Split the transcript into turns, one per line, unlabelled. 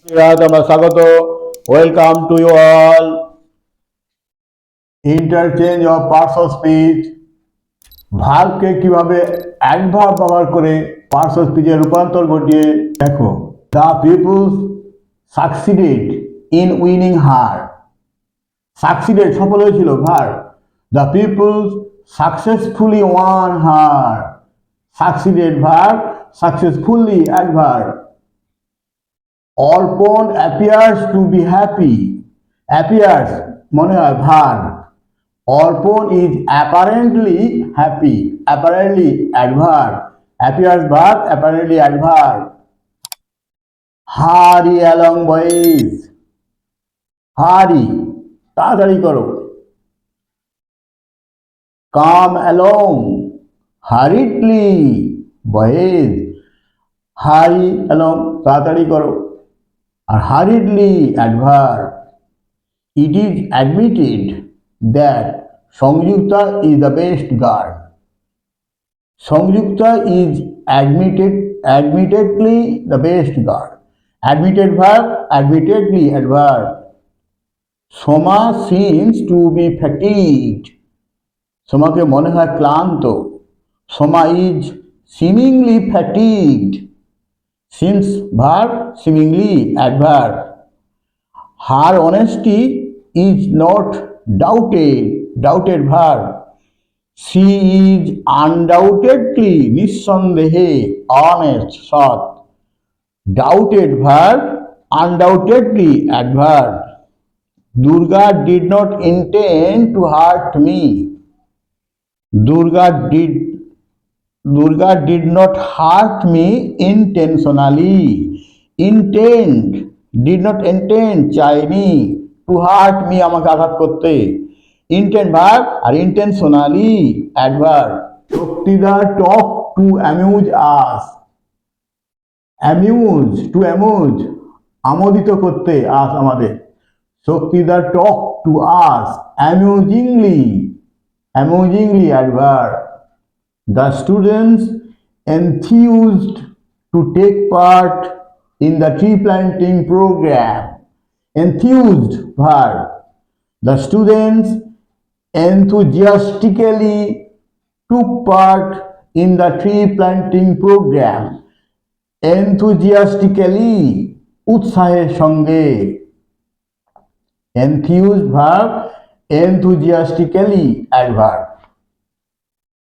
আমরা স্বাগত। Welcome to you all. Interchange of parts of speech, ভার্বকে কিভাবে অ্যাডভার্ব ব্যবহার করে পার্টস অফ স্পিচে রূপান্তর ঘটিয়ে দেখো। The peoples succeeded in winning her. Succeeded সফল হয়েছিল verb. The peoples successfully won her. Succeeded verb, successfully adverb. Arpan appears to be happy. appears মনে হয় ভার্ব। অর্পণ is apparently happy. apparently adverb. appears verb, apparently adverb. hurry along boys. hurry তাড়াতাড়ি করো। come along hurriedly boys. hurry along তাড়াতাড়ি করো। আর hurriedly adverb. It is admitted that Sanjukta is the best girl. Sanjukta is admittedly the best girl. Admitted verb, admittedly adverb. Soma seems to be fatigued. সোমাকে মনে হয় ক্লান্ত। Soma is seemingly fatigued. Seems verb, seemingly adverb. Her honesty is not doubted. Doubted verb. She is undoubtedly নিঃসন্দেহে honest সৎ। Doubted verb, undoubtedly adverb. Durga did not intend to hurt me. Durga did not hurt me intentionally. Intend, did not intend চাইনি, to hurt me আমাকে আঘাত করতে। intend verb R intentionally adverb. শক্তিদার talk to amuse us. amuse, to amuse আমোদিত করতে us আমাদের। শক্তিদার talk to us amusingly. amusingly adverb. The students enthused to take part in the tree planting program. Enthused verb. The students enthusiastically took part in the tree planting program. Enthusiastically উৎসাহের সঙ্গে। Enthused verb, enthusiastically adverb.